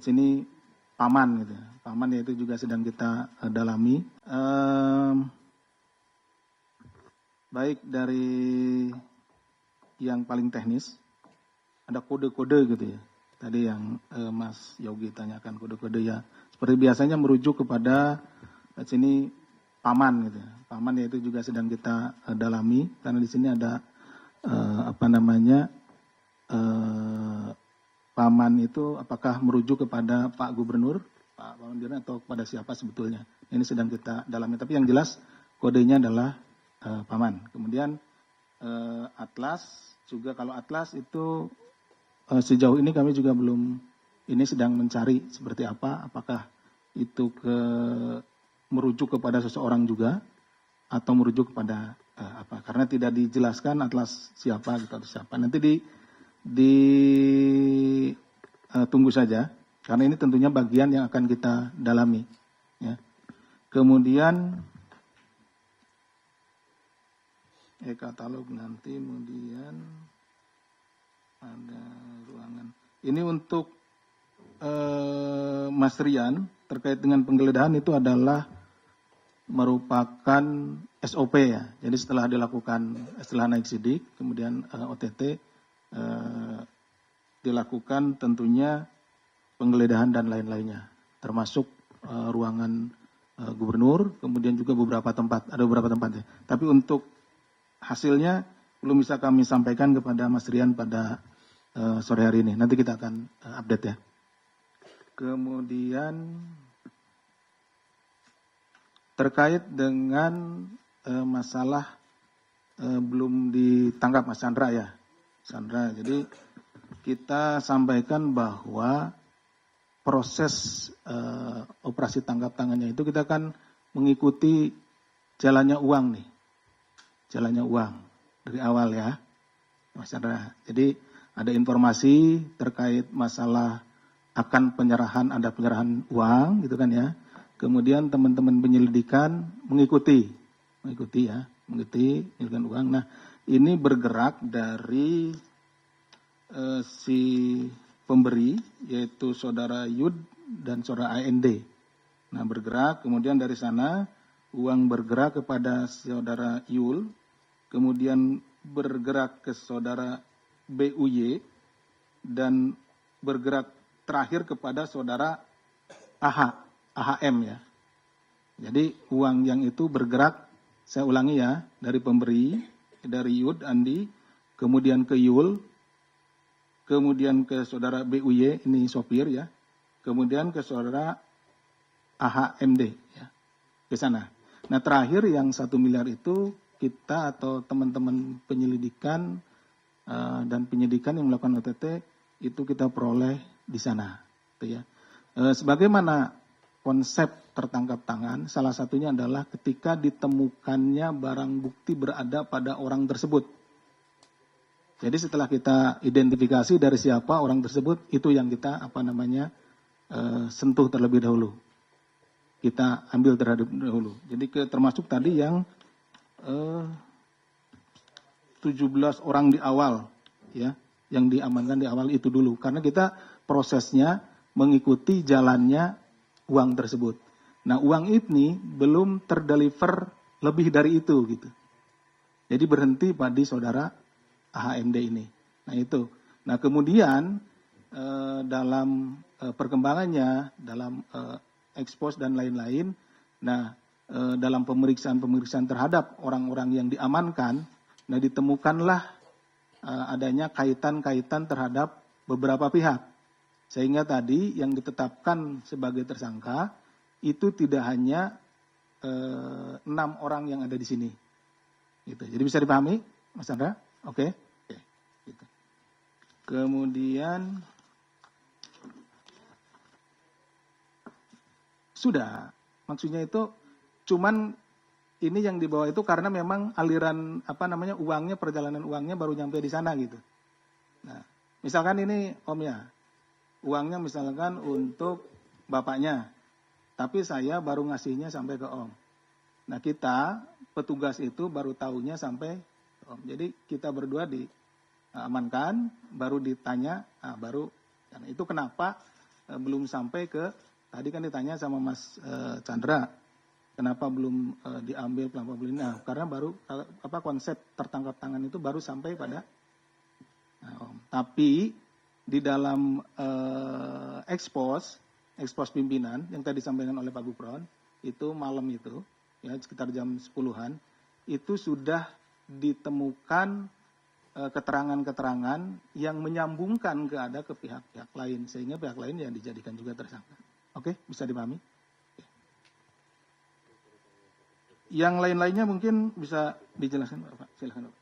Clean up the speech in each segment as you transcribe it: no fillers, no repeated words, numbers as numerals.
sini paman gitu. Paman yaitu juga sedang kita dalami. Baik dari yang paling teknis, ada kode-kode gitu ya. Tadi yang Mas Yogi tanyakan kode-kode ya. Seperti biasanya merujuk kepada sini paman gitu. Paman yaitu juga sedang kita dalami karena di sini ada paman itu apakah merujuk kepada Pak Gubernur, Pak Pamandirna atau kepada siapa sebetulnya. Ini sedang kita dalami. Tapi yang jelas kodenya adalah paman. Kemudian atlas juga, kalau atlas itu sejauh ini kami juga belum, ini sedang mencari seperti apa, apakah itu merujuk kepada seseorang juga atau merujuk kepada apa, karena tidak dijelaskan atlas siapa gitu atau siapa. Nanti tunggu saja karena ini tentunya bagian yang akan kita dalami ya. Kemudian katalog nanti, kemudian ada ruangan. Ini untuk Mas Rian terkait dengan penggeledahan itu adalah merupakan SOP ya. Jadi setelah naik sidik, kemudian OTT dilakukan tentunya penggeledahan dan lain-lainnya, termasuk ruangan gubernur, kemudian juga ada beberapa tempat ya. Tapi untuk hasilnya belum bisa kami sampaikan kepada Mas Rian pada sore hari ini. Nanti kita akan update ya. Kemudian terkait dengan masalah belum ditangkap Mas Chandra ya. Chandra, jadi kita sampaikan bahwa proses operasi tangkap tangannya itu kita kan mengikuti jalannya uang nih. Jalannya uang dari awal ya, Mas Chandra. Jadi ada informasi terkait masalah akan ada penyerahan uang gitu kan ya. Kemudian teman-teman penyelidikan mengikuti penyelidikan uang. Nah, ini bergerak dari si pemberi yaitu saudara Yud dan saudara AND. Nah, bergerak, kemudian dari sana uang bergerak kepada saudara Yul, kemudian bergerak ke saudara BUY, dan bergerak terakhir kepada saudara AHM ya. Jadi uang yang itu bergerak, saya ulangi ya, dari pemberi, dari Yud, Andi, kemudian ke Yul, kemudian ke saudara BUY, ini sopir ya, kemudian ke saudara AHMD ya, ke sana. Nah terakhir yang 1 miliar itu kita atau teman-teman penyelidikan dan penyidikan yang melakukan OTT itu kita peroleh di sana. Gitu ya. Sebagaimana konsep tertangkap tangan, salah satunya adalah ketika ditemukannya barang bukti berada pada orang tersebut. Jadi setelah kita identifikasi dari siapa orang tersebut, itu yang kita sentuh terlebih dahulu. Kita ambil terhadap dahulu. Jadi termasuk tadi yang 17 orang di awal ya, yang diamankan di awal itu dulu, karena kita prosesnya mengikuti jalannya uang tersebut. Nah, uang ini belum terdeliver lebih dari itu gitu. Jadi berhenti pada saudara AHMD ini. Nah, itu. Nah, kemudian dalam perkembangannya, dalam ekspos dan lain-lain, nah dalam pemeriksaan terhadap orang-orang yang diamankan, nah ditemukanlah adanya kaitan-kaitan terhadap beberapa pihak. Sehingga tadi yang ditetapkan sebagai tersangka itu tidak hanya 6 orang yang ada di sini. Gitu. Jadi bisa dipahami, Mas Chandra? Oke. Gitu. Kemudian sudah, maksudnya itu cuman ini yang dibawa itu karena memang aliran uangnya, perjalanan uangnya baru nyampe di sana gitu. Nah, misalkan ini Om ya, uangnya misalkan untuk bapaknya, tapi saya baru ngasihnya sampai ke Om. Nah, kita petugas itu baru tahunya sampai Om. Jadi kita berdua diamankan, baru ditanya, baru. Dan itu kenapa belum sampai ke, tadi kan ditanya sama Mas Chandra, kenapa belum diambil pelampiasan beli? Nah, karena baru konsep tertangkap tangan itu baru sampai pada. Tapi di dalam ekspos pimpinan yang tadi disampaikan oleh Pak Gufron itu malam itu ya sekitar jam 10-an itu sudah ditemukan keterangan-keterangan yang menyambungkan ke pihak-pihak lain sehingga pihak lain yang dijadikan juga tersangka. Oke, bisa dipahami? Yang lain-lainnya mungkin bisa dijelaskan Pak. Silakan Pak.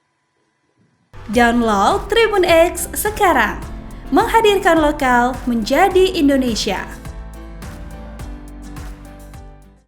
Download Tribun X sekarang, menghadirkan lokal menjadi Indonesia.